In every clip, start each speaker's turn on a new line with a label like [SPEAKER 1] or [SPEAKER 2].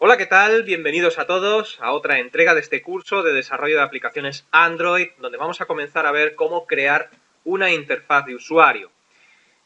[SPEAKER 1] Hola, ¿qué tal? Bienvenidos a todos a otra entrega de este curso de desarrollo de aplicaciones Android, donde vamos a comenzar a ver cómo crear una interfaz de usuario.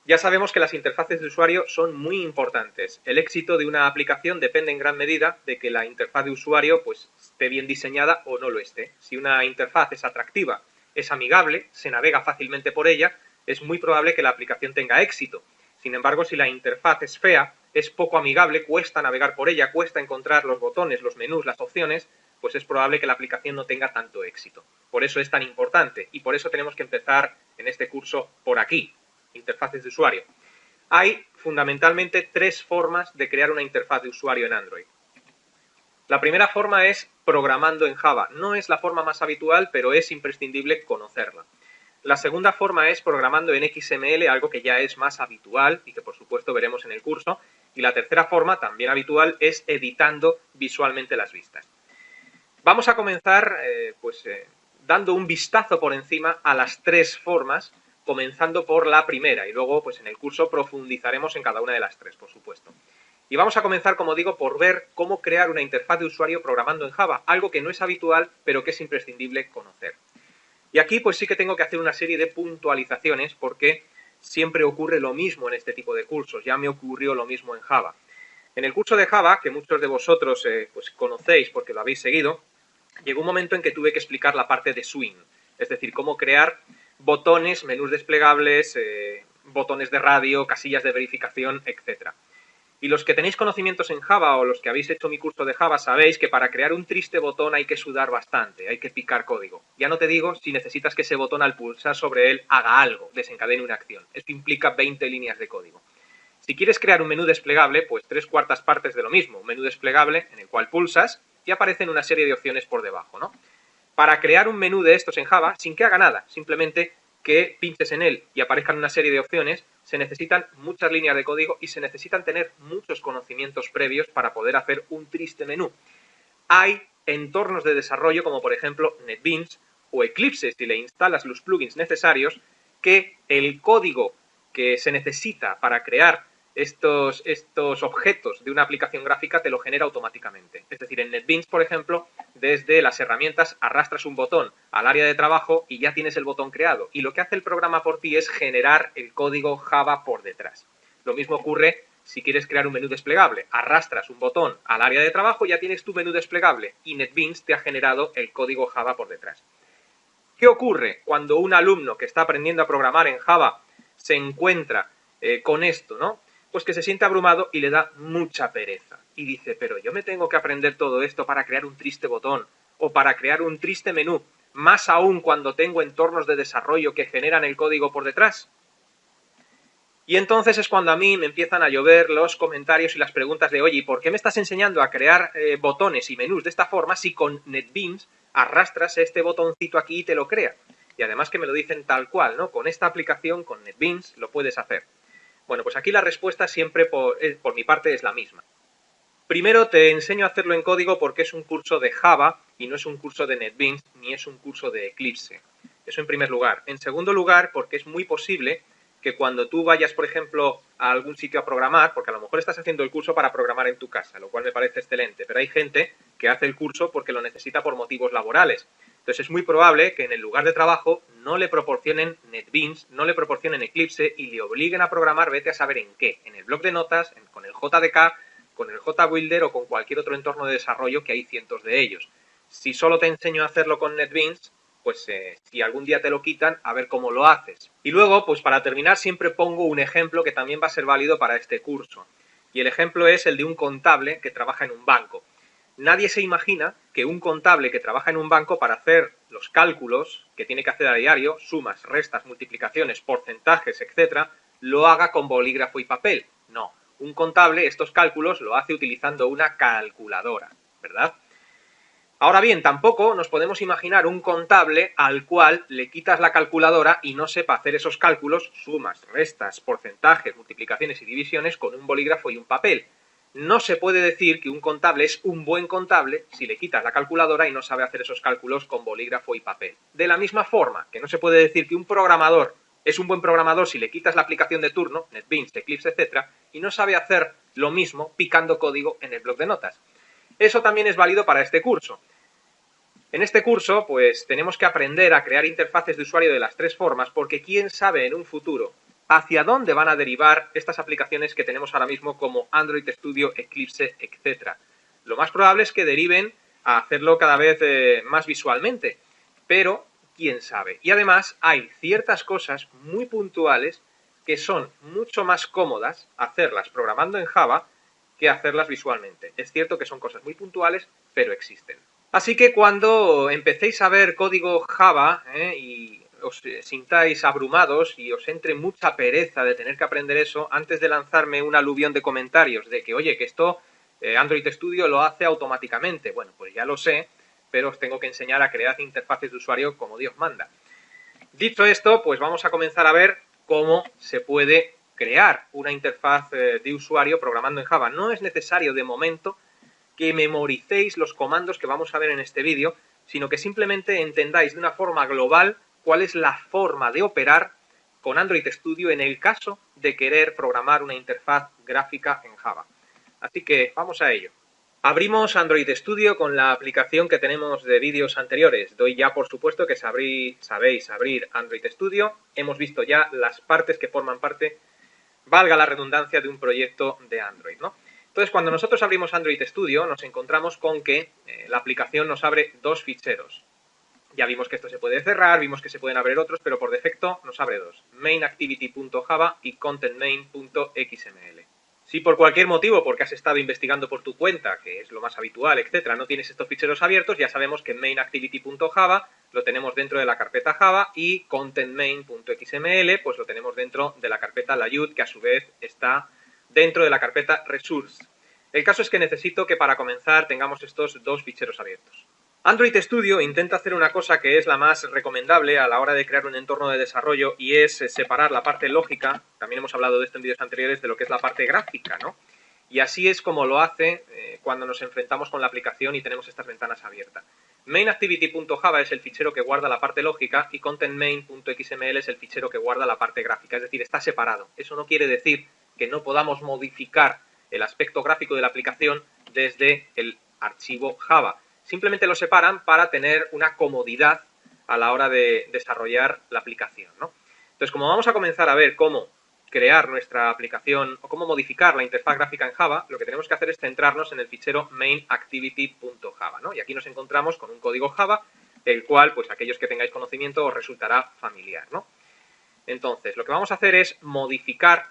[SPEAKER 1] Ya sabemos que las interfaces de usuario son muy importantes. El éxito de una aplicación depende en gran medida de que la interfaz de usuario pues, esté bien diseñada o no lo esté. Si una interfaz es atractiva, es amigable, se navega fácilmente por ella, es muy probable que la aplicación tenga éxito. Sin embargo, si la interfaz es fea, es poco amigable, cuesta navegar por ella, cuesta encontrar los botones, los menús, las opciones, pues es probable que la aplicación no tenga tanto éxito. Por eso es tan importante y por eso tenemos que empezar en este curso por aquí, interfaces de usuario. Hay fundamentalmente tres formas de crear una interfaz de usuario en Android. La primera forma es programando en Java. No es la forma más habitual, pero es imprescindible conocerla. La segunda forma es programando en XML, algo que ya es más habitual y que por supuesto veremos en el curso. Y la tercera forma, también habitual, es editando visualmente las vistas. Vamos a comenzar dando un vistazo por encima a las tres formas, comenzando por la primera y luego pues en el curso profundizaremos en cada una de las tres, por supuesto. Y vamos a comenzar, como digo, por ver cómo crear una interfaz de usuario programando en Java, algo que no es habitual, pero que es imprescindible conocer. Y aquí pues sí que tengo que hacer una serie de puntualizaciones porque siempre ocurre lo mismo en este tipo de cursos. Ya me ocurrió lo mismo en Java. En el curso de Java, que muchos de vosotros pues conocéis porque lo habéis seguido, llegó un momento en que tuve que explicar la parte de swing, es decir, cómo crear botones, menús desplegables, botones de radio, casillas de verificación, etc. Y los que tenéis conocimientos en Java o los que habéis hecho mi curso de Java sabéis que para crear un triste botón hay que sudar bastante, hay que picar código. Ya no te digo si necesitas que ese botón al pulsar sobre él haga algo, desencadene una acción. Esto implica 20 líneas de código. Si quieres crear un menú desplegable, pues 3/4 partes de lo mismo. Un menú desplegable en el cual pulsas y aparecen una serie de opciones por debajo, ¿no? Para crear un menú de estos en Java, sin que haga nada, simplemente que pinches en él y aparezcan una serie de opciones, se necesitan muchas líneas de código y se necesitan tener muchos conocimientos previos para poder hacer un triste menú. Hay entornos de desarrollo como por ejemplo NetBeans o Eclipse, si le instalas los plugins necesarios, que el código que se necesita para crear estos objetos de una aplicación gráfica te lo genera automáticamente. Es decir, en NetBeans, por ejemplo, desde las herramientas arrastras un botón al área de trabajo y ya tienes el botón creado. Y lo que hace el programa por ti es generar el código Java por detrás. Lo mismo ocurre si quieres crear un menú desplegable. Arrastras un botón al área de trabajo, ya tienes tu menú desplegable y NetBeans te ha generado el código Java por detrás. ¿Qué ocurre cuando un alumno que está aprendiendo a programar en Java se encuentra con esto, ¿no? Pues que se siente abrumado y le da mucha pereza. Y dice, pero yo me tengo que aprender todo esto para crear un triste botón o para crear un triste menú, más aún cuando tengo entornos de desarrollo que generan el código por detrás. Y entonces es cuando a mí me empiezan a llover los comentarios y las preguntas de, oye, ¿por qué me estás enseñando a crear botones y menús de esta forma si con NetBeans arrastras este botoncito aquí y te lo crea? Y además que me lo dicen tal cual, ¿no? Con esta aplicación, con NetBeans, lo puedes hacer. Bueno, pues aquí la respuesta siempre por mi parte es la misma. Primero te enseño a hacerlo en código porque es un curso de Java y no es un curso de NetBeans ni es un curso de Eclipse. Eso en primer lugar. En segundo lugar, porque es muy posible que cuando tú vayas, por ejemplo, a algún sitio a programar, porque a lo mejor estás haciendo el curso para programar en tu casa, lo cual me parece excelente, pero hay gente que hace el curso porque lo necesita por motivos laborales. Entonces es muy probable que en el lugar de trabajo no le proporcionen NetBeans, no le proporcionen Eclipse y le obliguen a programar, vete a saber en qué, en el bloc de notas, con el JDK, con el JBuilder o con cualquier otro entorno de desarrollo que hay cientos de ellos. Si solo te enseño a hacerlo con NetBeans, pues si algún día te lo quitan, a ver cómo lo haces. Y luego, pues para terminar, siempre pongo un ejemplo que también va a ser válido para este curso. Y el ejemplo es el de un contable que trabaja en un banco. Nadie se imagina que un contable que trabaja en un banco para hacer los cálculos que tiene que hacer a diario, sumas, restas, multiplicaciones, porcentajes, etcétera, lo haga con bolígrafo y papel. No. Un contable estos cálculos lo hace utilizando una calculadora, ¿verdad? Ahora bien, tampoco nos podemos imaginar un contable al cual le quitas la calculadora y no sepa hacer esos cálculos, sumas, restas, porcentajes, multiplicaciones y divisiones con un bolígrafo y un papel. No se puede decir que un contable es un buen contable si le quitas la calculadora y no sabe hacer esos cálculos con bolígrafo y papel. De la misma forma que no se puede decir que un programador es un buen programador si le quitas la aplicación de turno, NetBeans, Eclipse, etc., y no sabe hacer lo mismo picando código en el bloc de notas. Eso también es válido para este curso. En este curso, pues tenemos que aprender a crear interfaces de usuario de las tres formas, porque quién sabe en un futuro hacia dónde van a derivar estas aplicaciones que tenemos ahora mismo como Android Studio, Eclipse, etc. Lo más probable es que deriven a hacerlo cada vez más visualmente, pero quién sabe. Y además hay ciertas cosas muy puntuales que son mucho más cómodas hacerlas programando en Java que hacerlas visualmente. Es cierto que son cosas muy puntuales, pero existen. Así que cuando empecéis a ver código Java y os sintáis abrumados y os entre mucha pereza de tener que aprender eso, antes de lanzarme un aluvión de comentarios de que, oye, que esto Android Studio lo hace automáticamente. Bueno, pues ya lo sé, pero os tengo que enseñar a crear interfaces de usuario como Dios manda. Dicho esto, pues vamos a comenzar a ver cómo se puede crear una interfaz de usuario programando en Java. No es necesario de momento que memoricéis los comandos que vamos a ver en este vídeo, sino que simplemente entendáis de una forma global cuál es la forma de operar con Android Studio en el caso de querer programar una interfaz gráfica en Java. Así que vamos a ello. Abrimos Android Studio con la aplicación que tenemos de vídeos anteriores. Doy ya por supuesto que sabéis abrir Android Studio. Hemos visto ya las partes que forman parte, valga la redundancia, de un proyecto de Android, ¿no? Entonces, cuando nosotros abrimos Android Studio, nos encontramos con que la aplicación nos abre dos ficheros. Ya vimos que esto se puede cerrar, vimos que se pueden abrir otros, pero por defecto nos abre dos: mainActivity.java y contentMain.xml. Si por cualquier motivo, porque has estado investigando por tu cuenta, que es lo más habitual, etcétera, no tienes estos ficheros abiertos, ya sabemos que mainActivity.java lo tenemos dentro de la carpeta Java y contentMain.xml pues lo tenemos dentro de la carpeta Layut, que a su vez está dentro de la carpeta Resource. El caso es que necesito que para comenzar tengamos estos dos ficheros abiertos. Android Studio intenta hacer una cosa que es la más recomendable a la hora de crear un entorno de desarrollo, y es separar la parte lógica, también hemos hablado de esto en vídeos anteriores, de lo que es la parte gráfica, ¿no? Y así es como lo hace cuando nos enfrentamos con la aplicación y tenemos estas ventanas abiertas. MainActivity.java es el fichero que guarda la parte lógica y ContentMain.xml es el fichero que guarda la parte gráfica, es decir, está separado. Eso no quiere decir que no podamos modificar el aspecto gráfico de la aplicación desde el archivo Java. Simplemente lo separan para tener una comodidad a la hora de desarrollar la aplicación, ¿no? Entonces, como vamos a comenzar a ver cómo crear nuestra aplicación o cómo modificar la interfaz gráfica en Java, lo que tenemos que hacer es centrarnos en el fichero mainActivity.java, ¿no? Y aquí nos encontramos con un código Java, el cual, pues aquellos que tengáis conocimiento, os resultará familiar, ¿no? Entonces, lo que vamos a hacer es modificar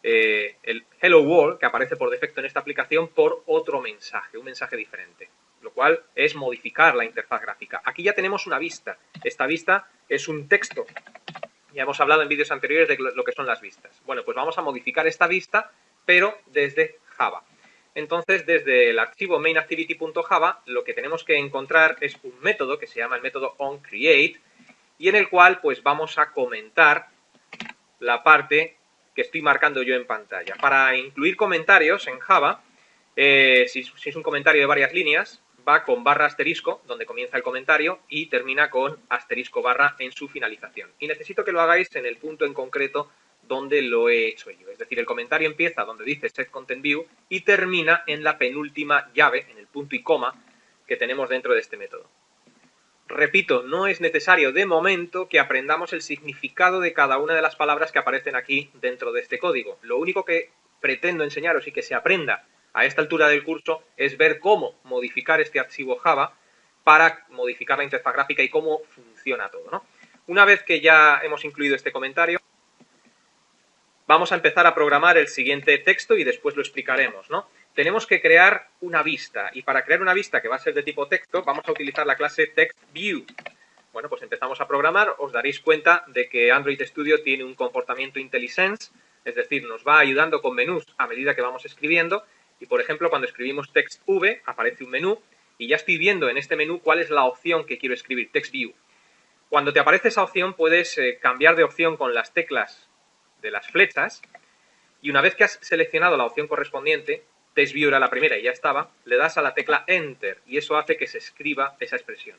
[SPEAKER 1] el Hello World, que aparece por defecto en esta aplicación, por otro mensaje, un mensaje diferente, lo cual es modificar la interfaz gráfica. Aquí ya tenemos una vista. Esta vista es un texto. Ya hemos hablado en vídeos anteriores de lo que son las vistas. Bueno, pues vamos a modificar esta vista, pero desde Java. Entonces, desde el archivo mainActivity.java, lo que tenemos que encontrar es un método que se llama el método onCreate, y en el cual pues vamos a comentar la parte que estoy marcando yo en pantalla. Para incluir comentarios en Java, si es un comentario de varias líneas, va con barra asterisco, donde comienza el comentario, y termina con asterisco barra en su finalización. Y necesito que lo hagáis en el punto en concreto donde lo he hecho yo. Es decir, el comentario empieza donde dice setContentView y termina en la penúltima llave, en el punto y coma que tenemos dentro de este método. Repito, no es necesario de momento que aprendamos el significado de cada una de las palabras que aparecen aquí dentro de este código. Lo único que pretendo enseñaros y que se aprenda a esta altura del curso es ver cómo modificar este archivo Java para modificar la interfaz gráfica y cómo funciona todo, ¿no? Una vez que ya hemos incluido este comentario, vamos a empezar a programar el siguiente texto y después lo explicaremos, ¿no? Tenemos que crear una vista, y para crear una vista que va a ser de tipo texto vamos a utilizar la clase TextView. Bueno, pues empezamos a programar. Os daréis cuenta de que Android Studio tiene un comportamiento IntelliSense, es decir, nos va ayudando con menús a medida que vamos escribiendo, y por ejemplo cuando escribimos TextV aparece un menú y ya estoy viendo en este menú cuál es la opción que quiero escribir, TextView. Cuando te aparece esa opción puedes cambiar de opción con las teclas de las flechas, y una vez que has seleccionado la opción correspondiente, TextView era la primera y ya estaba, le das a la tecla Enter y eso hace que se escriba esa expresión.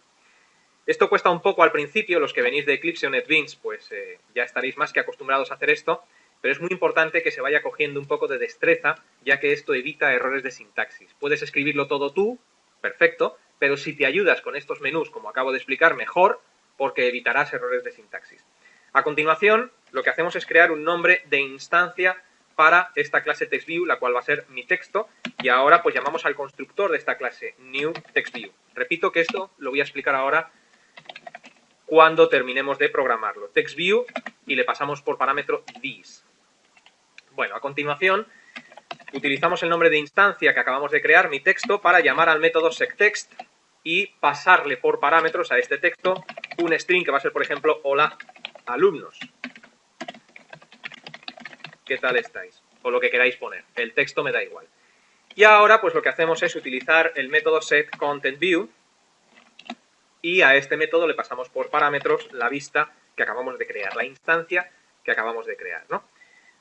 [SPEAKER 1] Esto cuesta un poco al principio. Los que venís de Eclipse o NetBeans pues ya estaréis más que acostumbrados a hacer esto, pero es muy importante que se vaya cogiendo un poco de destreza, ya que esto evita errores de sintaxis. Puedes escribirlo todo tú perfecto, pero si te ayudas con estos menús, como acabo de explicar, mejor, porque evitarás errores de sintaxis. A continuación, lo que hacemos es crear un nombre de instancia para esta clase TextView, la cual va a ser mi texto, y ahora pues llamamos al constructor de esta clase newTextView. Repito que esto lo voy a explicar ahora cuando terminemos de programarlo. TextView y le pasamos por parámetro this. Bueno, a continuación utilizamos el nombre de instancia que acabamos de crear, mi texto, para llamar al método secText y pasarle por parámetros a este texto un string que va a ser, por ejemplo, hola alumnos. ¿Qué tal estáis? O lo que queráis poner. El texto me da igual. Y ahora pues lo que hacemos es utilizar el método setContentView y a este método le pasamos por parámetros la vista que acabamos de crear, la instancia que acabamos de crear, ¿no?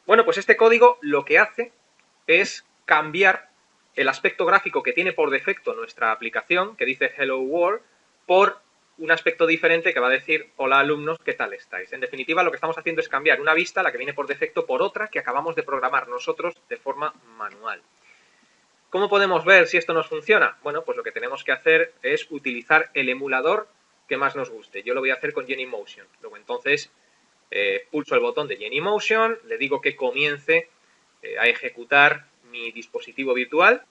[SPEAKER 1] Bueno, pues este código lo que hace es cambiar el aspecto gráfico que tiene por defecto nuestra aplicación, que dice Hello World, por un aspecto diferente que va a decir hola alumnos, ¿qué tal estáis? En definitiva, lo que estamos haciendo es cambiar una vista, la que viene por defecto, por otra que acabamos de programar nosotros de forma manual. ¿Cómo podemos ver si esto nos funciona? Bueno, pues lo que tenemos que hacer es utilizar el emulador que más nos guste. Yo lo voy a hacer con Genymotion. Luego entonces pulso el botón de Genymotion, le digo que comience a ejecutar mi dispositivo virtual.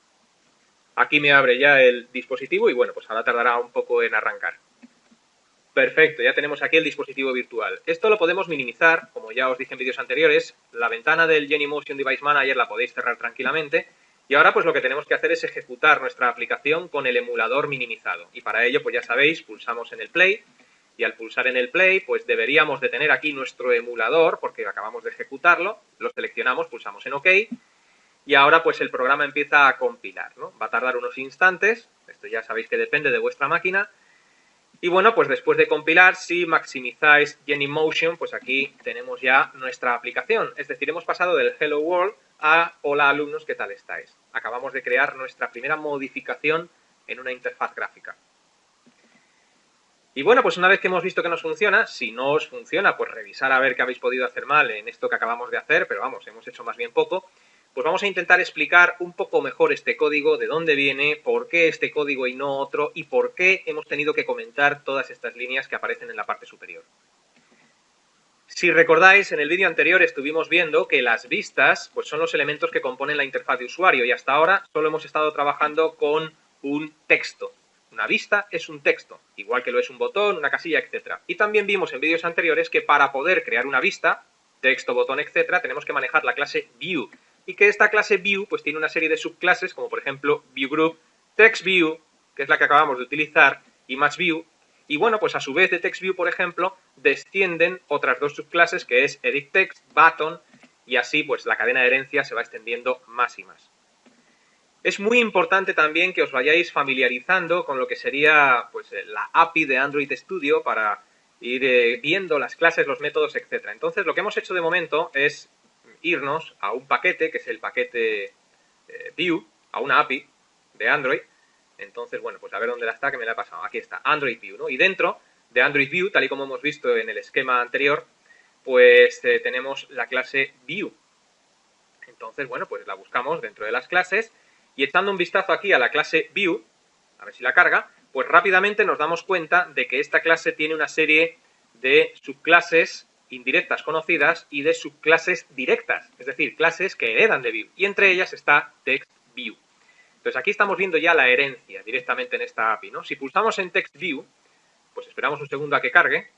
[SPEAKER 1] Aquí me abre ya el dispositivo y bueno, pues ahora tardará un poco en arrancar. Perfecto, ya tenemos aquí el dispositivo virtual. Esto lo podemos minimizar, como ya os dije en vídeos anteriores. La ventana del Genymotion Device Manager la podéis cerrar tranquilamente. Y ahora pues lo que tenemos que hacer es ejecutar nuestra aplicación con el emulador minimizado. Y para ello, pues ya sabéis, pulsamos en el Play. Y al pulsar en el Play, pues deberíamos de tener aquí nuestro emulador, porque acabamos de ejecutarlo. Lo seleccionamos, pulsamos en OK. Y ahora pues el programa empieza a compilar, ¿no? Va a tardar unos instantes. Esto ya sabéis que depende de vuestra máquina. Y bueno, pues después de compilar, si maximizáis Genymotion, pues aquí tenemos ya nuestra aplicación. Es decir, hemos pasado del Hello World a hola alumnos, ¿qué tal estáis? Acabamos de crear nuestra primera modificación en una interfaz gráfica. Y bueno, pues una vez que hemos visto que nos funciona, si no os funciona, pues revisar a ver qué habéis podido hacer mal en esto que acabamos de hacer, pero vamos, hemos hecho más bien poco. Pues vamos a intentar explicar un poco mejor este código, de dónde viene, por qué este código y no otro, y por qué hemos tenido que comentar todas estas líneas que aparecen en la parte superior. Si recordáis, en el vídeo anterior estuvimos viendo que las vistas pues son los elementos que componen la interfaz de usuario y hasta ahora solo hemos estado trabajando con un texto. Una vista es un texto, igual que lo es un botón, una casilla, etc. Y también vimos en vídeos anteriores que para poder crear una vista, texto, botón, etc., tenemos que manejar la clase View. Y que esta clase View pues tiene una serie de subclases, como por ejemplo ViewGroup, TextView, que es la que acabamos de utilizar, ImageView. Y bueno, pues a su vez de TextView, por ejemplo, descienden otras dos subclases, que es EditText, Button, y así pues la cadena de herencia se va extendiendo más y más. Es muy importante también que os vayáis familiarizando con lo que sería pues la API de Android Studio para ir viendo las clases, los métodos, etc. Entonces, lo que hemos hecho de momento es irnos a un paquete, que es el paquete View, a una API de Android. Entonces, bueno, pues a ver dónde la está, que me la he pasado. Aquí está, Android View, ¿no? Y dentro de Android View, tal y como hemos visto en el esquema anterior, pues tenemos la clase View. Entonces, bueno, pues la buscamos dentro de las clases y echando un vistazo aquí a la clase View, a ver si la carga, pues rápidamente nos damos cuenta de que esta clase tiene una serie de subclases indirectas conocidas y de subclases directas, es decir, clases que heredan de View. Y entre ellas está TextView. Entonces aquí estamos viendo ya la herencia directamente en esta API, ¿no? Si pulsamos en TextView, pues esperamos un segundo a que cargue.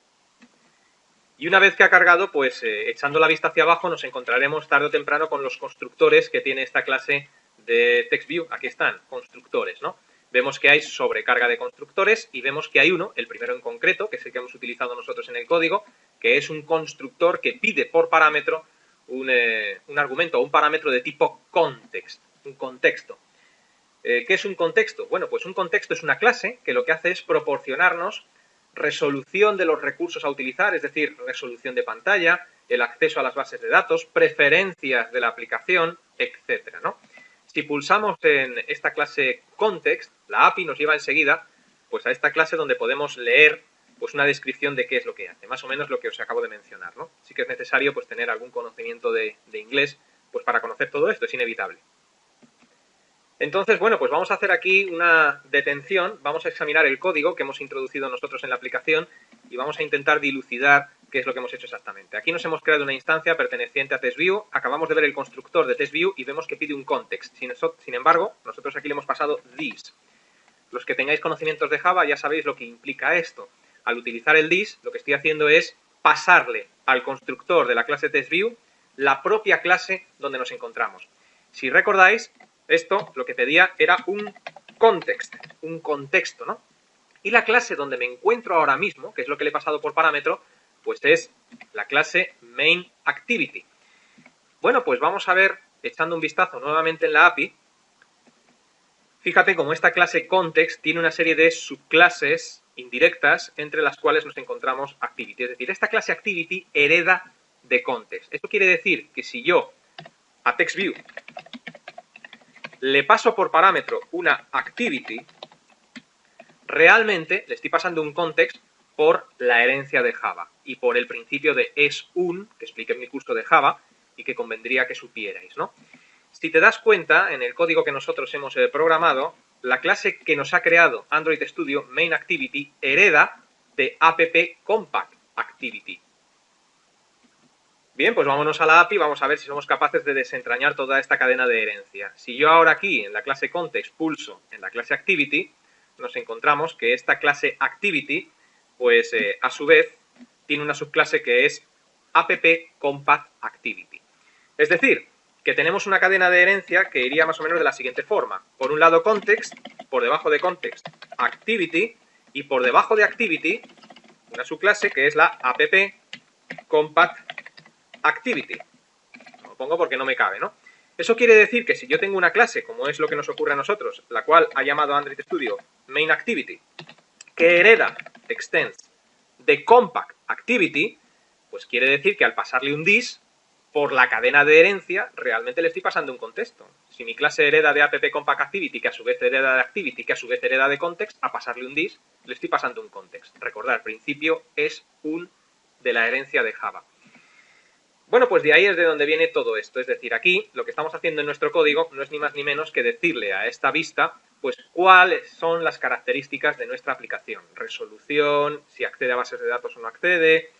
[SPEAKER 1] Y una vez que ha cargado, pues echando la vista hacia abajo nos encontraremos tarde o temprano con los constructores que tiene esta clase de TextView. Aquí están, constructores, ¿no? Vemos que hay sobrecarga de constructores y vemos que hay uno, el primero en concreto, que es el que hemos utilizado nosotros en el código, que es un constructor que pide por parámetro un argumento o un parámetro de tipo context, un contexto. ¿Qué es un contexto? Bueno, pues un contexto es una clase que lo que hace es proporcionarnos resolución de los recursos a utilizar, es decir, resolución de pantalla, el acceso a las bases de datos, preferencias de la aplicación, etcétera, ¿no? Si pulsamos en esta clase context, la API nos lleva enseguida pues a esta clase donde podemos leer pues una descripción de qué es lo que hace, más o menos lo que os acabo de mencionar, ¿no? Sí que es necesario pues tener algún conocimiento de inglés pues para conocer todo esto, es inevitable. Entonces, bueno, pues vamos a hacer aquí una detención, vamos a examinar el código que hemos introducido nosotros en la aplicación y vamos a intentar dilucidar qué es lo que hemos hecho exactamente. Aquí nos hemos creado una instancia perteneciente a TestView, acabamos de ver el constructor de TestView y vemos que pide un context. Sin embargo, nosotros aquí le hemos pasado this. Los que tengáis conocimientos de Java ya sabéis lo que implica esto. Al utilizar el this, lo que estoy haciendo es pasarle al constructor de la clase TestView la propia clase donde nos encontramos. Si recordáis, esto lo que pedía era un context, un contexto, ¿no? Y la clase donde me encuentro ahora mismo, que es lo que le he pasado por parámetro, pues es la clase MainActivity. Bueno, pues vamos a ver, echando un vistazo nuevamente en la API, fíjate cómo esta clase context tiene una serie de subclases indirectas entre las cuales nos encontramos activity. Es decir, esta clase activity hereda de context. Esto quiere decir que si yo a TextView le paso por parámetro una activity, realmente le estoy pasando un context por la herencia de Java y por el principio de es_un, que expliqué en mi curso de Java y que convendría que supierais, ¿no? Si te das cuenta, en el código que nosotros hemos programado, la clase que nos ha creado Android Studio, MainActivity, hereda de AppCompactActivity. Bien, pues vámonos a la API y vamos a ver si somos capaces de desentrañar toda esta cadena de herencia. Si yo ahora aquí, en la clase context, pulso en la clase activity, nos encontramos que esta clase activity, pues a su vez, tiene una subclase que es AppCompactActivity. Es decir, que tenemos una cadena de herencia que iría más o menos de la siguiente forma. Por un lado context, por debajo de context activity y por debajo de activity una subclase que es la AppCompactActivity. Lo pongo porque no me cabe, ¿no? Eso quiere decir que si yo tengo una clase, como es lo que nos ocurre a nosotros, la cual ha llamado Android Studio MainActivity, que hereda, extends, de CompactActivity, pues quiere decir que al pasarle un this, por la cadena de herencia, realmente le estoy pasando un contexto. Si mi clase hereda de AppCompactActivity, que a su vez hereda de Activity, que a su vez hereda de context, a pasarle un this, le estoy pasando un context. Recordad, el principio es un de la herencia de Java. Bueno, pues de ahí es de donde viene todo esto. Es decir, aquí lo que estamos haciendo en nuestro código no es ni más ni menos que decirle a esta vista pues cuáles son las características de nuestra aplicación. Resolución, si accede a bases de datos o no accede,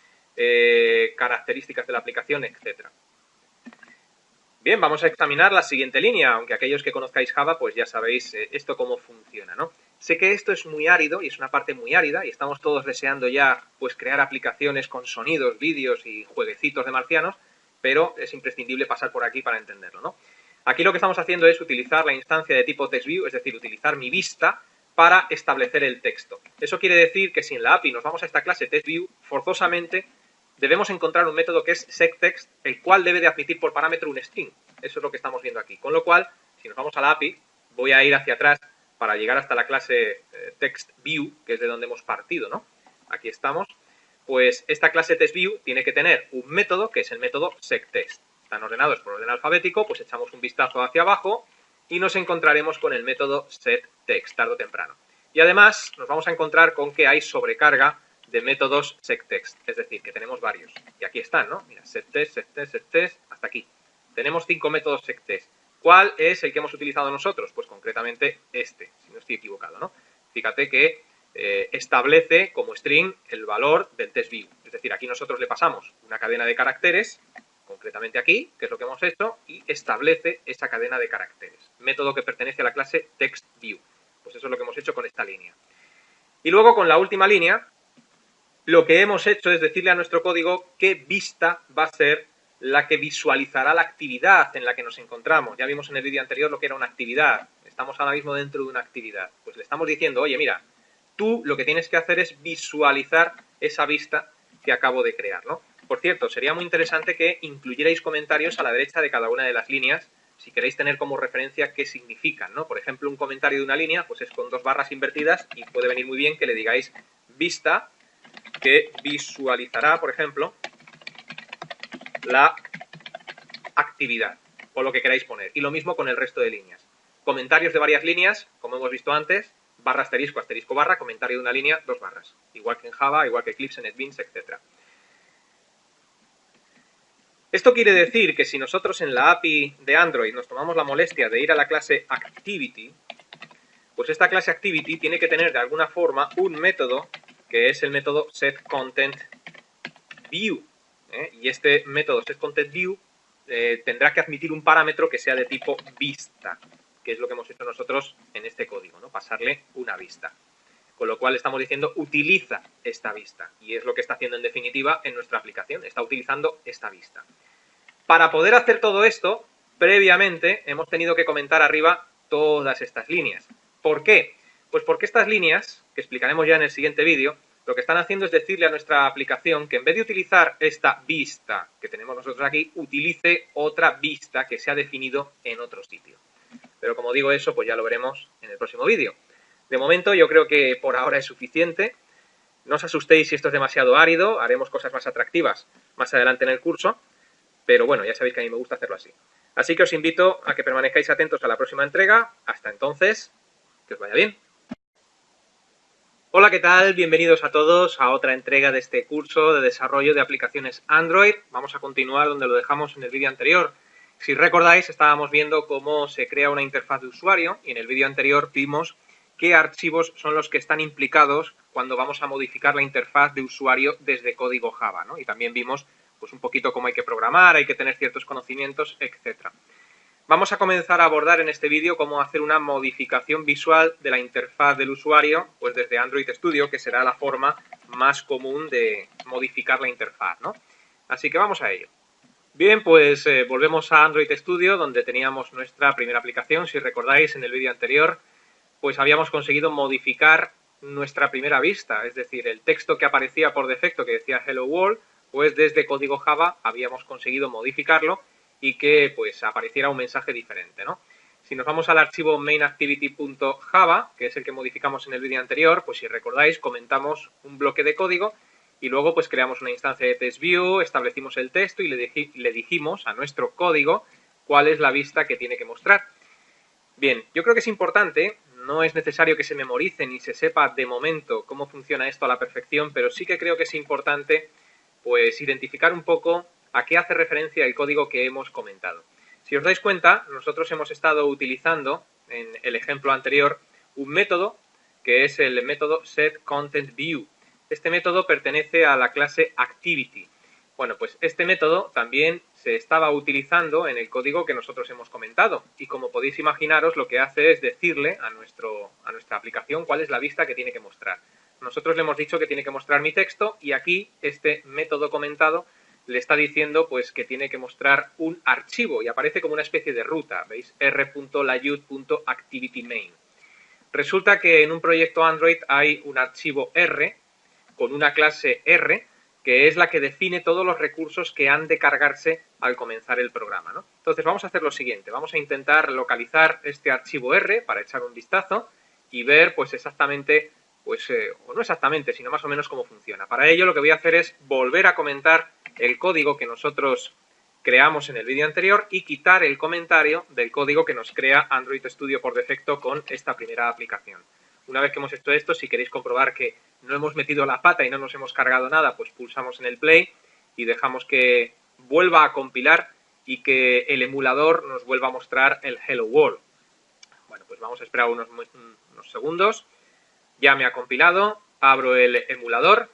[SPEAKER 1] características de la aplicación, etc. Bien, vamos a examinar la siguiente línea, aunque aquellos que conozcáis Java pues ya sabéis esto cómo funciona, ¿no? Sé que esto es muy árido y es una parte muy árida y estamos todos deseando ya pues crear aplicaciones con sonidos, vídeos y jueguecitos de marcianos, pero es imprescindible pasar por aquí para entenderlo, ¿no? Aquí lo que estamos haciendo es utilizar la instancia de tipo TextView, es decir, utilizar mi vista para establecer el texto. Eso quiere decir que si en la API nos vamos a esta clase TextView, forzosamente debemos encontrar un método que es setText, el cual debe de admitir por parámetro un string. Eso es lo que estamos viendo aquí. Con lo cual, si nos vamos a la API, voy a ir hacia atrás para llegar hasta la clase TextView, que es de donde hemos partido, ¿no? Aquí estamos. Pues esta clase TextView tiene que tener un método que es el método setText. Están ordenados por orden alfabético, pues echamos un vistazo hacia abajo y nos encontraremos con el método setText, tarde o temprano. Y además nos vamos a encontrar con que hay sobrecarga de métodos setText, es decir, que tenemos varios. Y aquí están, ¿no? Mira, setText, setText, setText, hasta aquí. Tenemos 5 métodos setText. ¿Cuál es el que hemos utilizado nosotros? Pues concretamente este, si no estoy equivocado, ¿no? Fíjate que establece como string el valor del TextView. Es decir, aquí nosotros le pasamos una cadena de caracteres, concretamente aquí, que es lo que hemos hecho, y establece esa cadena de caracteres. Método que pertenece a la clase TextView. Pues eso es lo que hemos hecho con esta línea. Y luego con la última línea, lo que hemos hecho es decirle a nuestro código qué vista va a ser la que visualizará la actividad en la que nos encontramos. Ya vimos en el vídeo anterior lo que era una actividad. Estamos ahora mismo dentro de una actividad. Pues le estamos diciendo, oye, mira, tú lo que tienes que hacer es visualizar esa vista que acabo de crear, ¿no? Por cierto, sería muy interesante que incluyerais comentarios a la derecha de cada una de las líneas si queréis tener como referencia qué significan, ¿no? Por ejemplo, un comentario de una línea pues es con 2 barras invertidas y puede venir muy bien que le digáis vista que visualizará, por ejemplo, la actividad o lo que queráis poner. Y lo mismo con el resto de líneas. Comentarios de varias líneas, como hemos visto antes, barra asterisco, asterisco barra, comentario de una línea, 2 barras. Igual que en Java, igual que Eclipse, NetBeans, etc. Esto quiere decir que si nosotros en la API de Android nos tomamos la molestia de ir a la clase Activity, pues esta clase Activity tiene que tener de alguna forma un método que es el método setContentView. Y este método setContentView tendrá que admitir un parámetro que sea de tipo vista, que es lo que hemos hecho nosotros en este código, ¿no? Pasarle una vista. Con lo cual estamos diciendo utiliza esta vista. Y es lo que está haciendo en definitiva en nuestra aplicación. Está utilizando esta vista. Para poder hacer todo esto, previamente hemos tenido que comentar arriba todas estas líneas. ¿Por qué? Pues porque estas líneas, que explicaremos ya en el siguiente vídeo, lo que están haciendo es decirle a nuestra aplicación que en vez de utilizar esta vista que tenemos nosotros aquí, utilice otra vista que se ha definido en otro sitio. Pero como digo eso, pues ya lo veremos en el próximo vídeo. De momento yo creo que por ahora es suficiente. No os asustéis si esto es demasiado árido, haremos cosas más atractivas más adelante en el curso, pero bueno, ya sabéis que a mí me gusta hacerlo así. Así que os invito a que permanezcáis atentos a la próxima entrega. Hasta entonces, que os vaya bien. Hola, ¿qué tal? Bienvenidos a todos a otra entrega de este curso de desarrollo de aplicaciones Android. Vamos a continuar donde lo dejamos en el vídeo anterior. Si recordáis, estábamos viendo cómo se crea una interfaz de usuario y en el vídeo anterior vimos qué archivos son los que están implicados cuando vamos a modificar la interfaz de usuario desde código Java, ¿no? Y también vimos pues un poquito cómo hay que programar, hay que tener ciertos conocimientos, etc. Vamos a comenzar a abordar en este vídeo cómo hacer una modificación visual de la interfaz del usuario, pues desde Android Studio, que será la forma más común de modificar la interfaz, ¿no? Así que vamos a ello. Bien, pues volvemos a Android Studio, donde teníamos nuestra primera aplicación. Si recordáis, en el vídeo anterior, pues habíamos conseguido modificar nuestra primera vista, es decir, el texto que aparecía por defecto, que decía Hello World, pues desde código Java habíamos conseguido modificarlo y que pues apareciera un mensaje diferente, ¿no? Si nos vamos al archivo mainActivity.java, que es el que modificamos en el vídeo anterior, pues si recordáis, comentamos un bloque de código y luego pues creamos una instancia de TestView, establecimos el texto y le dijimos a nuestro código cuál es la vista que tiene que mostrar. Bien, yo creo que es importante, no es necesario que se memorice ni se sepa de momento cómo funciona esto a la perfección, pero sí que creo que es importante pues identificar un poco a qué hace referencia el código que hemos comentado. Si os dais cuenta, nosotros hemos estado utilizando en el ejemplo anterior un método que es el método setContentView. Este método pertenece a la clase Activity. Bueno, pues este método también se estaba utilizando en el código que nosotros hemos comentado y como podéis imaginaros lo que hace es decirle a nuestra aplicación cuál es la vista que tiene que mostrar. Nosotros le hemos dicho que tiene que mostrar mi texto y aquí este método comentado le está diciendo pues que tiene que mostrar un archivo y aparece como una especie de ruta, ¿veis? r.layut.activityMain. Resulta que en un proyecto Android hay un archivo R con una clase R que es la que define todos los recursos que han de cargarse al comenzar el programa, ¿no? Entonces vamos a hacer lo siguiente, vamos a intentar localizar este archivo R para echar un vistazo y ver pues exactamente, pues, o no exactamente, sino más o menos cómo funciona. Para ello lo que voy a hacer es volver a comentar el código que nosotros creamos en el vídeo anterior y quitar el comentario del código que nos crea Android Studio por defecto con esta primera aplicación. Una vez que hemos hecho esto, si queréis comprobar que no hemos metido la pata y no nos hemos cargado nada, pues pulsamos en el play y dejamos que vuelva a compilar y que el emulador nos vuelva a mostrar el Hello World. Bueno, pues vamos a esperar unos segundos. Ya me ha compilado, abro el emulador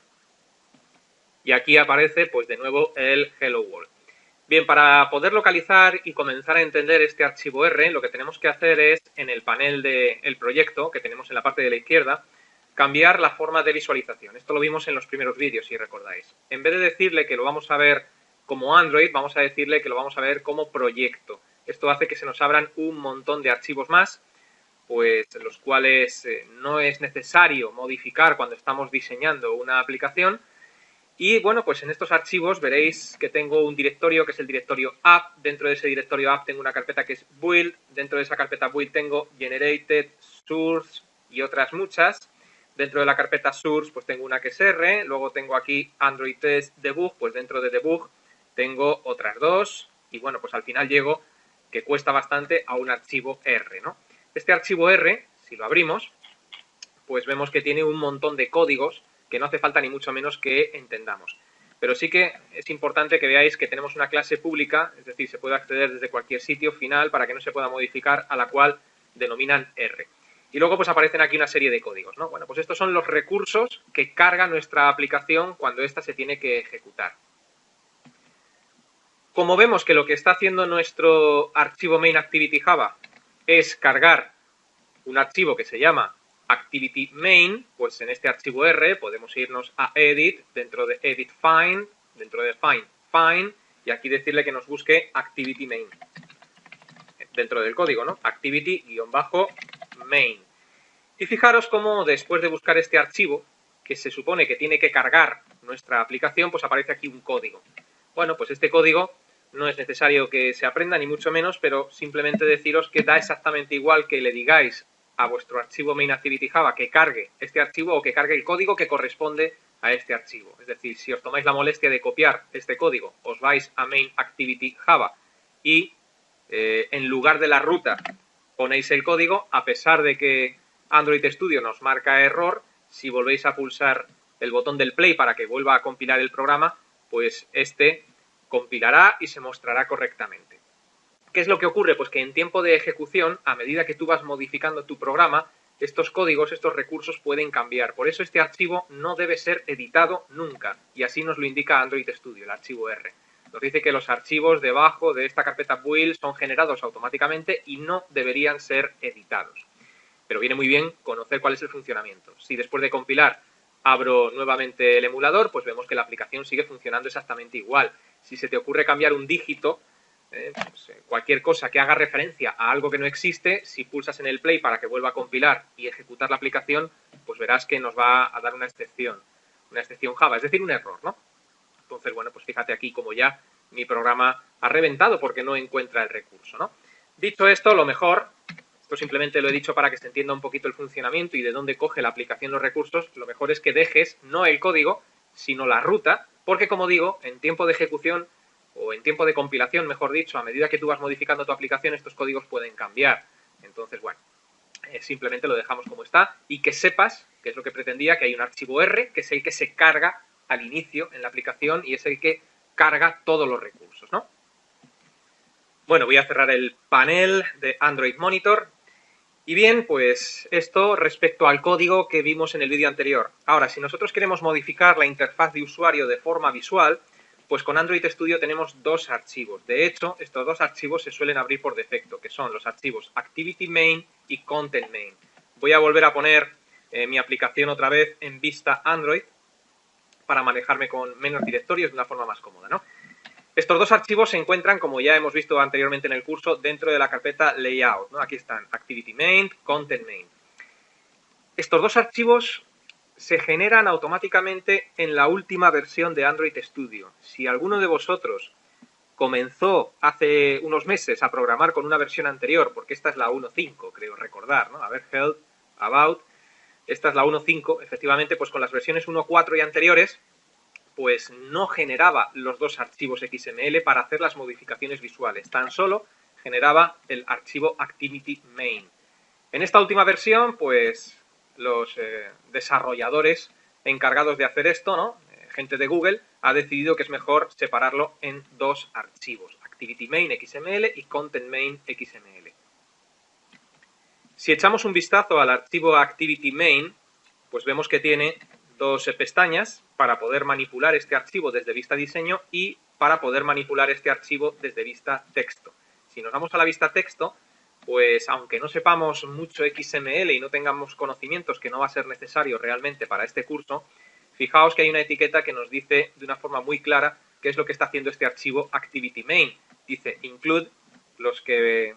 [SPEAKER 1] y aquí aparece pues de nuevo el Hello World. Bien, para poder localizar y comenzar a entender este archivo R, lo que tenemos que hacer es, en el panel del proyecto, que tenemos en la parte de la izquierda, cambiar la forma de visualización. Esto lo vimos en los primeros vídeos, si recordáis. En vez de decirle que lo vamos a ver como Android, vamos a decirle que lo vamos a ver como proyecto. Esto hace que se nos abran un montón de archivos más, pues los cuales no es necesario modificar cuando estamos diseñando una aplicación. Y bueno, pues en estos archivos veréis que tengo un directorio que es el directorio app. Dentro de ese directorio app tengo una carpeta que es build. Dentro de esa carpeta build tengo generated, source y otras muchas. Dentro de la carpeta source pues tengo una que es R. Luego tengo aquí Android Test Debug. Pues dentro de debug tengo otras dos. Y bueno, pues al final llego, que cuesta bastante, a un archivo R, ¿no? Este archivo R, si lo abrimos, pues vemos que tiene un montón de códigos que no hace falta ni mucho menos que entendamos. pero sí que es importante que veáis que tenemos una clase pública, es decir, se puede acceder desde cualquier sitio final para que no se pueda modificar, a la cual denominan R. Y luego pues aparecen aquí una serie de códigos, ¿no? Bueno, pues estos son los recursos que carga nuestra aplicación cuando ésta se tiene que ejecutar. Como vemos que lo que está haciendo nuestro archivo main activity Java es cargar un archivo que se llama activity main, pues en este archivo R podemos irnos a edit, dentro de edit find, dentro de find, y aquí decirle que nos busque activity main. Dentro del código, ¿no? Activity-main. Y fijaros cómo después de buscar este archivo, que se supone que tiene que cargar nuestra aplicación, pues aparece aquí un código. Bueno, pues este código no es necesario que se aprenda, ni mucho menos, pero simplemente deciros que da exactamente igual que le digáis a vuestro archivo main activity Java que cargue este archivo o que cargue el código que corresponde a este archivo. Es decir, si os tomáis la molestia de copiar este código, os vais a main activity Java y en lugar de la ruta ponéis el código, a pesar de que Android Studio nos marca error, si volvéis a pulsar el botón del play para que vuelva a compilar el programa, pues este compilará y se mostrará correctamente. ¿Qué es lo que ocurre? Pues que en tiempo de ejecución, a medida que tú vas modificando tu programa, estos códigos, estos recursos pueden cambiar. Por eso este archivo no debe ser editado nunca, y así nos lo indica Android Studio, el archivo R. Nos dice que los archivos debajo de esta carpeta build son generados automáticamente y no deberían ser editados. Pero viene muy bien conocer cuál es el funcionamiento. Si después de compilar abro nuevamente el emulador, pues vemos que la aplicación sigue funcionando exactamente igual. Si se te ocurre cambiar un dígito, pues cualquier cosa que haga referencia a algo que no existe, si pulsas en el play para que vuelva a compilar y ejecutar la aplicación, pues verás que nos va a dar una excepción Java, es decir, un error, ¿no? Entonces, bueno, pues fíjate aquí como ya mi programa ha reventado porque no encuentra el recurso, ¿no? Dicho esto, lo mejor, esto simplemente lo he dicho para que se entienda un poquito el funcionamiento y de dónde coge la aplicación los recursos, lo mejor es que dejes no el código, sino la ruta, porque como digo, en tiempo de ejecución o en tiempo de compilación, mejor dicho, a medida que tú vas modificando tu aplicación, estos códigos pueden cambiar. Entonces, bueno, simplemente lo dejamos como está y que sepas, que es lo que pretendía, que hay un archivo R, que es el que se carga al inicio en la aplicación y es el que carga todos los recursos, ¿no? Bueno, voy a cerrar el panel de Android Monitor. Y bien, pues esto respecto al código que vimos en el vídeo anterior. Ahora, si nosotros queremos modificar la interfaz de usuario de forma visual, pues con Android Studio tenemos dos archivos. De hecho, estos dos archivos se suelen abrir por defecto, que son los archivos Activity Main y Content Main. Voy a volver a poner mi aplicación otra vez en vista Android para manejarme con menos directorios de una forma más cómoda, ¿no? Estos dos archivos se encuentran, como ya hemos visto anteriormente en el curso, dentro de la carpeta Layout, ¿no? Aquí están Activity Main, Content Main. Estos dos archivos se generan automáticamente en la última versión de Android Studio. Si alguno de vosotros comenzó hace unos meses a programar con una versión anterior, porque esta es la 1.5, creo recordar, ¿no? A ver, Help, About, esta es la 1.5, efectivamente, pues con las versiones 1.4 y anteriores, pues no generaba los dos archivos XML para hacer las modificaciones visuales, tan solo generaba el archivo Activity Main. En esta última versión, pues los desarrolladores encargados de hacer esto, ¿no? Gente de Google, ha decidido que es mejor separarlo en dos archivos, Activity Main XML y Content Main XML. Si echamos un vistazo al archivo Activity Main, pues vemos que tiene dos pestañas para poder manipular este archivo desde vista diseño y para poder manipular este archivo desde vista texto. Si nos vamos a la vista texto, pues aunque no sepamos mucho XML y no tengamos conocimientos, que no va a ser necesario realmente para este curso, fijaos que hay una etiqueta que nos dice de una forma muy clara qué es lo que está haciendo este archivo Activity Main. Dice include, los que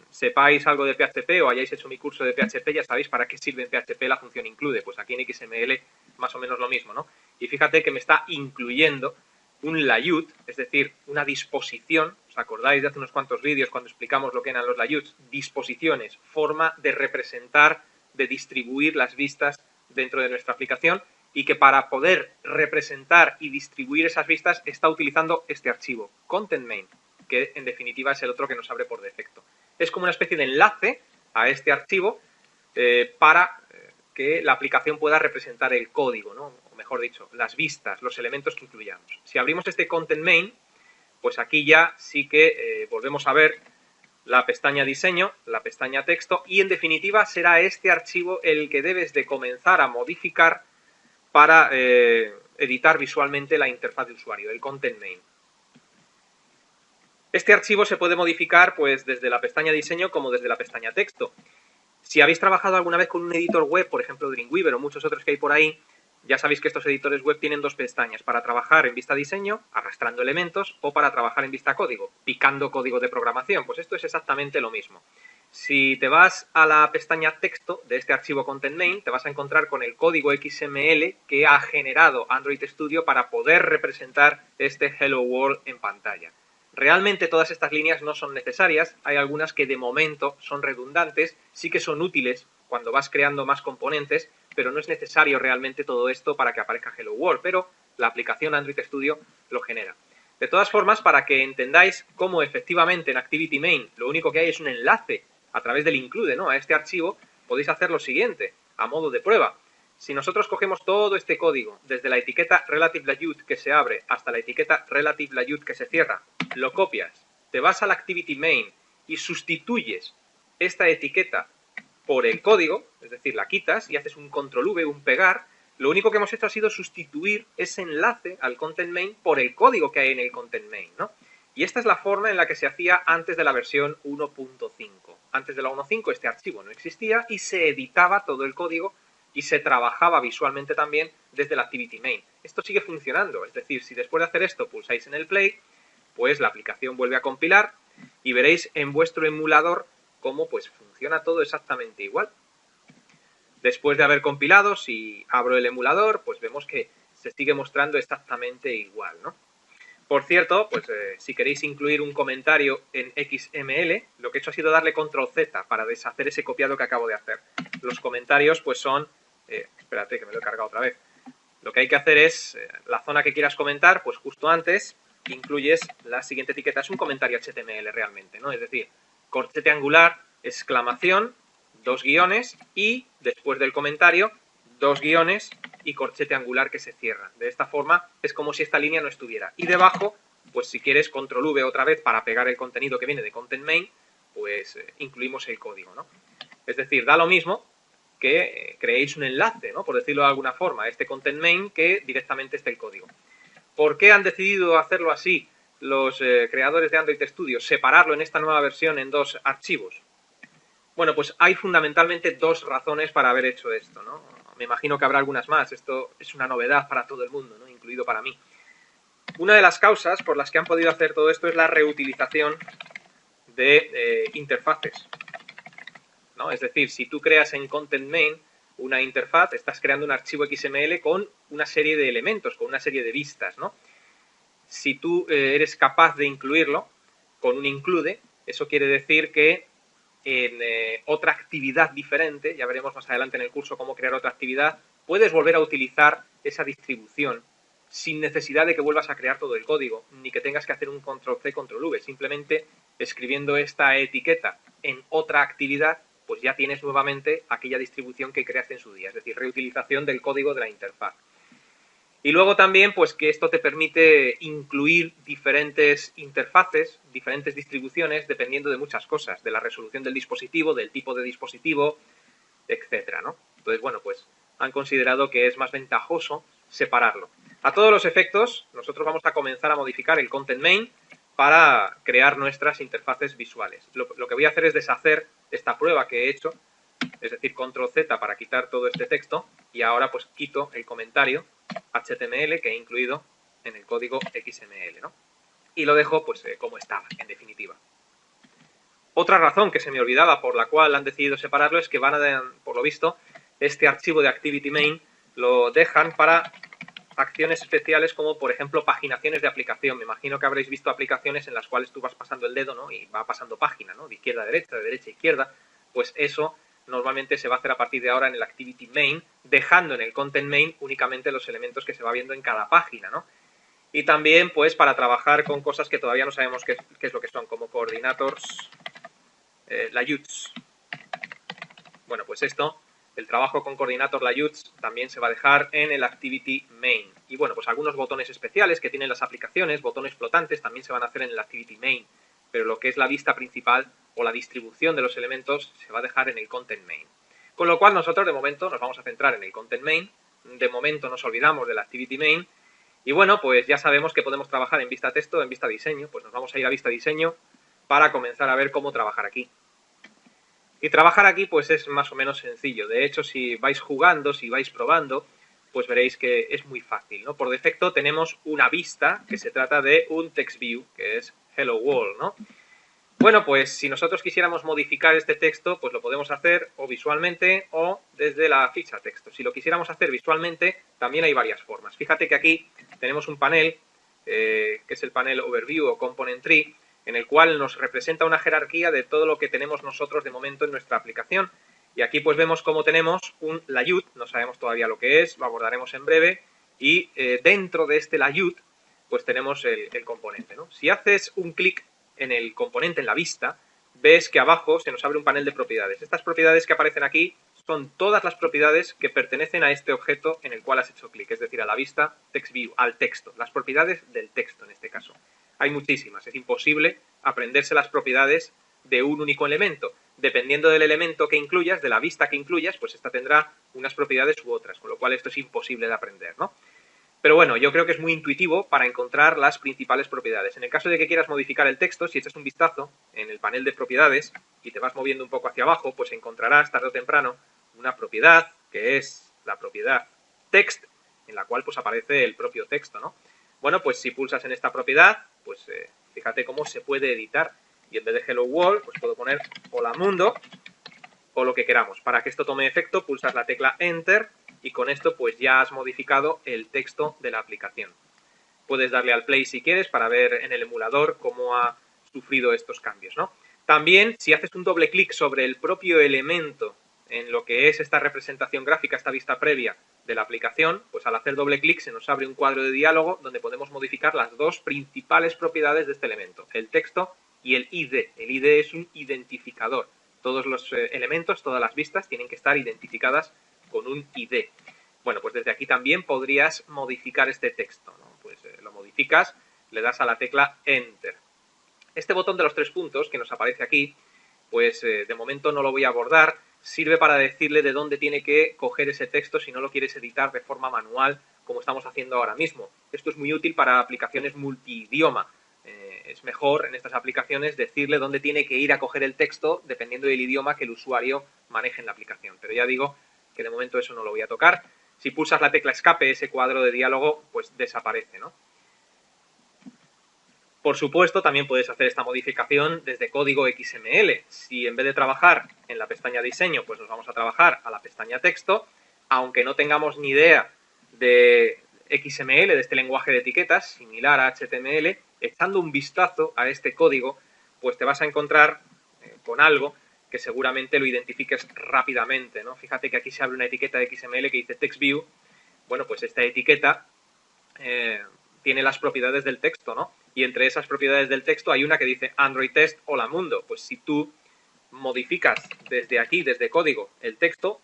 [SPEAKER 1] sepáis algo de PHP o hayáis hecho mi curso de PHP, ya sabéis para qué sirve en PHP la función include. Pues aquí en XML más o menos lo mismo, ¿no? Y fíjate que me está incluyendo un layout, es decir, una disposición. ¿Os acordáis de hace unos cuantos vídeos cuando explicamos lo que eran los layouts? Disposiciones, forma de representar, de distribuir las vistas dentro de nuestra aplicación y que para poder representar y distribuir esas vistas está utilizando este archivo, Content Main, que en definitiva es el otro que nos abre por defecto. Es como una especie de enlace a este archivo para que la aplicación pueda representar el código, ¿no? O mejor dicho, las vistas, los elementos que incluyamos. Si abrimos este content main, pues aquí ya sí que volvemos a ver la pestaña diseño, la pestaña texto y en definitiva será este archivo el que debes de comenzar a modificar para editar visualmente la interfaz de usuario, el content main. Este archivo se puede modificar pues desde la pestaña diseño como desde la pestaña texto. Si habéis trabajado alguna vez con un editor web, por ejemplo Dreamweaver o muchos otros que hay por ahí, ya sabéis que estos editores web tienen dos pestañas, para trabajar en vista diseño, arrastrando elementos, o para trabajar en vista código, picando código de programación. Pues esto es exactamente lo mismo. Si te vas a la pestaña texto de este archivo content main, te vas a encontrar con el código XML que ha generado Android Studio para poder representar este Hello World en pantalla. Realmente todas estas líneas no son necesarias, hay algunas que de momento son redundantes, sí que son útiles cuando vas creando más componentes, pero no es necesario realmente todo esto para que aparezca Hello World, pero la aplicación Android Studio lo genera. De todas formas, para que entendáis cómo efectivamente en ActivityMain lo único que hay es un enlace a través del include, ¿no?, a este archivo, podéis hacer lo siguiente, a modo de prueba. Si nosotros cogemos todo este código, desde la etiqueta Relative Layout que se abre hasta la etiqueta Relative Layout que se cierra, lo copias, te vas al ActivityMain y sustituyes esta etiqueta por el código, es decir, la quitas y haces un control V, un pegar, lo único que hemos hecho ha sido sustituir ese enlace al content main por el código que hay en el content main, ¿no? Y esta es la forma en la que se hacía antes de la versión 1.5. Antes de la 1.5 este archivo no existía y se editaba todo el código y se trabajaba visualmente también desde el ActivityMain. Esto sigue funcionando, es decir, si después de hacer esto pulsáis en el play, pues la aplicación vuelve a compilar y veréis en vuestro emulador cómo pues funciona todo exactamente igual. Después de haber compilado, si abro el emulador, pues vemos que se sigue mostrando exactamente igual, ¿no? Por cierto, pues si queréis incluir un comentario en XML, lo que he hecho ha sido darle control Z para deshacer ese copiado que acabo de hacer. Los comentarios pues son... espérate que me lo he cargado otra vez. Lo que hay que hacer es, la zona que quieras comentar, pues justo antes incluyes la siguiente etiqueta. Es un comentario HTML realmente, ¿no? Es decir, corchete angular, exclamación, 2 guiones y después del comentario, 2 guiones y corchete angular que se cierra. De esta forma es como si esta línea no estuviera. Y debajo, pues si quieres, control V otra vez para pegar el contenido que viene de content main, pues incluimos el código, ¿no? Es decir, da lo mismo que creéis un enlace, ¿no?, por decirlo de alguna forma, a este content main que directamente esté el código. ¿Por qué han decidido hacerlo así los creadores de Android Studio? Separarlo en esta nueva versión en dos archivos. Bueno, pues hay fundamentalmente dos razones para haber hecho esto, ¿no? Me imagino que habrá algunas más. Esto es una novedad para todo el mundo, ¿no?, incluido para mí. Una de las causas por las que han podido hacer todo esto es la reutilización de interfaces, ¿no? Es decir, si tú creas en Content Main una interfaz, estás creando un archivo XML con una serie de elementos, con una serie de vistas, ¿no? Si tú eres capaz de incluirlo con un include, eso quiere decir que en otra actividad diferente, ya veremos más adelante en el curso cómo crear otra actividad, puedes volver a utilizar esa distribución sin necesidad de que vuelvas a crear todo el código, ni que tengas que hacer un control C, control V. Simplemente escribiendo esta etiqueta en otra actividad, pues ya tienes nuevamente aquella distribución que creaste en su día, es decir, reutilización del código de la interfaz. Y luego también, pues que esto te permite incluir diferentes interfaces, diferentes distribuciones, dependiendo de muchas cosas, de la resolución del dispositivo, del tipo de dispositivo, etcétera, ¿no? Entonces, bueno, pues han considerado que es más ventajoso separarlo. A todos los efectos, nosotros vamos a comenzar a modificar el content main para crear nuestras interfaces visuales. Lo que voy a hacer es deshacer esta prueba que he hecho, es decir, control Z para quitar todo este texto, y ahora pues quito el comentario HTML que he incluido en el código XML, ¿no? Y lo dejo pues como estaba, en definitiva. Otra razón que se me olvidaba por la cual han decidido separarlo es que van a, por lo visto, este archivo de ActivityMain lo dejan para acciones especiales como, por ejemplo, paginaciones de aplicación. Me imagino que habréis visto aplicaciones en las cuales tú vas pasando el dedo, ¿no?, y va pasando página, ¿no?, de izquierda a derecha, de derecha a izquierda. Pues eso normalmente se va a hacer a partir de ahora en el ActivityMain, dejando en el Content Main únicamente los elementos que se va viendo en cada página, ¿no? Y también, pues, para trabajar con cosas que todavía no sabemos qué es lo que son, como coordinators, layouts. Bueno, pues esto El trabajo con coordinator layouts también se va a dejar en el activity main. Y bueno, pues algunos botones especiales que tienen las aplicaciones, botones flotantes, también se van a hacer en el activity main. Pero lo que es la vista principal o la distribución de los elementos se va a dejar en el content main. Con lo cual nosotros de momento nos vamos a centrar en el content main. De momento nos olvidamos del activity main. Y bueno, pues ya sabemos que podemos trabajar en vista texto, en vista diseño. Pues nos vamos a ir a vista diseño para comenzar a ver cómo trabajar aquí. Y trabajar aquí pues es más o menos sencillo. De hecho, si vais jugando, si vais probando, pues veréis que es muy fácil, ¿no? Por defecto tenemos una vista que se trata de un text view, que es Hello World, ¿no? Bueno, pues si nosotros quisiéramos modificar este texto, pues lo podemos hacer o visualmente o desde la ficha texto. Si lo quisiéramos hacer visualmente, también hay varias formas. Fíjate que aquí tenemos un panel, que es el panel Overview o Component Tree, en el cual nos representa una jerarquía de todo lo que tenemos nosotros de momento en nuestra aplicación. Y aquí pues vemos cómo tenemos un layout, no sabemos todavía lo que es, lo abordaremos en breve, y dentro de este layout pues tenemos el componente, ¿no? Si haces un clic en el componente, en la vista, ves que abajo se nos abre un panel de propiedades. Estas propiedades que aparecen aquí son todas las propiedades que pertenecen a este objeto en el cual has hecho clic, es decir, a la vista text view, al texto, las propiedades del texto en este caso. Hay muchísimas, es imposible aprenderse las propiedades de un único elemento. Dependiendo del elemento que incluyas, de la vista que incluyas, pues esta tendrá unas propiedades u otras, con lo cual esto es imposible de aprender, ¿no? Pero bueno, yo creo que es muy intuitivo para encontrar las principales propiedades. En el caso de que quieras modificar el texto, si echas un vistazo en el panel de propiedades y te vas moviendo un poco hacia abajo, pues encontrarás tarde o temprano una propiedad que es la propiedad text, en la cual pues aparece el propio texto, ¿no? Bueno, pues si pulsas en esta propiedad, pues fíjate cómo se puede editar. Y en vez de Hello World, pues puedo poner Hola Mundo o lo que queramos. Para que esto tome efecto, pulsas la tecla Enter y con esto pues ya has modificado el texto de la aplicación. Puedes darle al play si quieres para ver en el emulador cómo ha sufrido estos cambios, ¿no? También, si haces un doble clic sobre el propio elemento en lo que es esta representación gráfica, esta vista previa de la aplicación, pues al hacer doble clic se nos abre un cuadro de diálogo donde podemos modificar las dos principales propiedades de este elemento, el texto y el ID. El ID es un identificador. Todos los elementos, todas las vistas tienen que estar identificadas con un ID. Bueno, pues desde aquí también podrías modificar este texto, ¿no? Pues lo modificas, le das a la tecla Enter. Este botón de los 3 puntos que nos aparece aquí, pues de momento no lo voy a abordar, sirve para decirle de dónde tiene que coger ese texto si no lo quieres editar de forma manual como estamos haciendo ahora mismo. Esto es muy útil para aplicaciones multidioma. Es mejor en estas aplicaciones decirle dónde tiene que ir a coger el texto dependiendo del idioma que el usuario maneje en la aplicación. Pero ya digo que de momento eso no lo voy a tocar. Si pulsas la tecla escape, ese cuadro de diálogo pues desaparece, ¿no? Por supuesto, también puedes hacer esta modificación desde código XML. Si en vez de trabajar en la pestaña diseño, pues nos vamos a trabajar a la pestaña texto, aunque no tengamos ni idea de XML, de este lenguaje de etiquetas, similar a HTML, echando un vistazo a este código, pues te vas a encontrar con algo que seguramente lo identifiques rápidamente, ¿no? Fíjate que aquí se abre una etiqueta de XML que dice TextView. Bueno, pues esta etiqueta tiene las propiedades del texto, ¿no? Y entre esas propiedades del texto hay una que dice Android Test Hola Mundo. Pues si tú modificas desde aquí, desde código, el texto,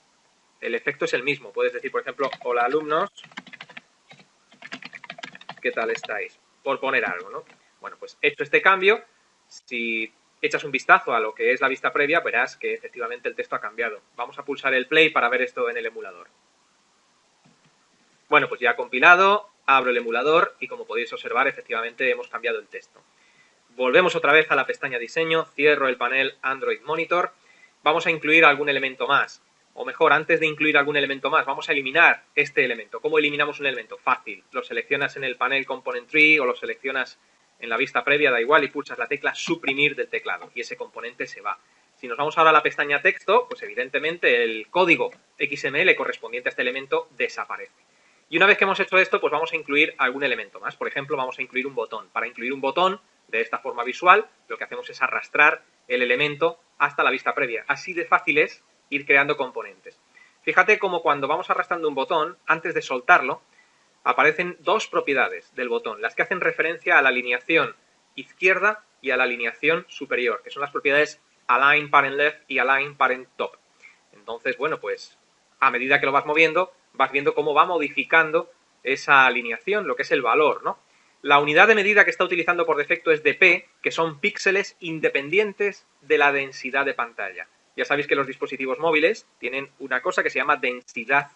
[SPEAKER 1] el efecto es el mismo. Puedes decir, por ejemplo, hola alumnos, ¿qué tal estáis? Por poner algo, ¿no? Bueno, pues hecho este cambio, si echas un vistazo a lo que es la vista previa, verás que efectivamente el texto ha cambiado. Vamos a pulsar el play para ver esto en el emulador. Bueno, pues ya ha compilado, abro el emulador y como podéis observar, efectivamente hemos cambiado el texto. Volvemos otra vez a la pestaña diseño, cierro el panel Android Monitor. Vamos a incluir algún elemento más. O mejor, antes de incluir algún elemento más, vamos a eliminar este elemento. ¿Cómo eliminamos un elemento? Fácil. Lo seleccionas en el panel Component Tree o lo seleccionas en la vista previa, da igual, y pulsas la tecla suprimir del teclado y ese componente se va. Si nos vamos ahora a la pestaña texto, pues evidentemente el código XML correspondiente a este elemento desaparece. Y una vez que hemos hecho esto, pues vamos a incluir algún elemento más. Por ejemplo, vamos a incluir un botón. Para incluir un botón de esta forma visual, lo que hacemos es arrastrar el elemento hasta la vista previa. Así de fácil es ir creando componentes. Fíjate cómo cuando vamos arrastrando un botón, antes de soltarlo, aparecen dos propiedades del botón, las que hacen referencia a la alineación izquierda y a la alineación superior, que son las propiedades Align Parent Left y Align Parent Top. Entonces, bueno, pues a medida que lo vas moviendo, vas viendo cómo va modificando esa alineación, lo que es el valor, ¿no? La unidad de medida que está utilizando por defecto es dp, que son píxeles independientes de la densidad de pantalla. Ya sabéis que los dispositivos móviles tienen una cosa que se llama densidad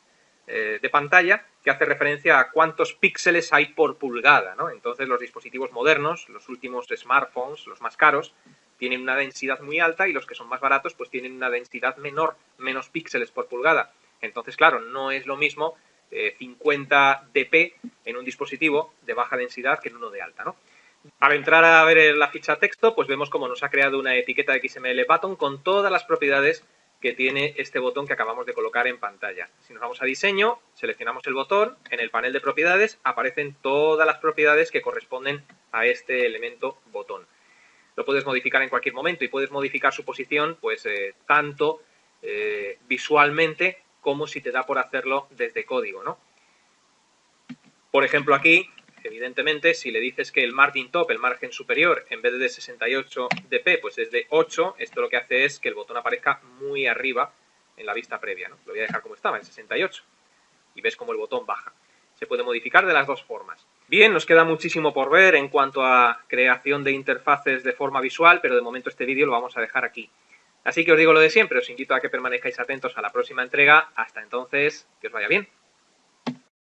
[SPEAKER 1] de pantalla, que hace referencia a cuántos píxeles hay por pulgada, ¿no? Entonces los dispositivos modernos, los últimos smartphones, los más caros, tienen una densidad muy alta y los que son más baratos pues tienen una densidad menor, menos píxeles por pulgada. Entonces, claro, no es lo mismo 50 dp en un dispositivo de baja densidad que en uno de alta, ¿no? Al entrar a ver la ficha texto, pues vemos cómo nos ha creado una etiqueta de XML button con todas las propiedades que tiene este botón que acabamos de colocar en pantalla. Si nos vamos a diseño, seleccionamos el botón, en el panel de propiedades aparecen todas las propiedades que corresponden a este elemento botón. Lo puedes modificar en cualquier momento y puedes modificar su posición pues tanto visualmente como si te da por hacerlo desde código, ¿no? Por ejemplo, aquí, evidentemente, si le dices que el margin top, el margen superior, en vez de 68 dp, pues es de 8, esto lo que hace es que el botón aparezca muy arriba en la vista previa, ¿no? Lo voy a dejar como estaba, en 68. Y ves cómo el botón baja. Se puede modificar de las dos formas. Bien, nos queda muchísimo por ver en cuanto a creación de interfaces de forma visual, pero de momento este vídeo lo vamos a dejar aquí. Así que os digo lo de siempre, os invito a que permanezcáis atentos a la próxima entrega. Hasta entonces, que os vaya bien.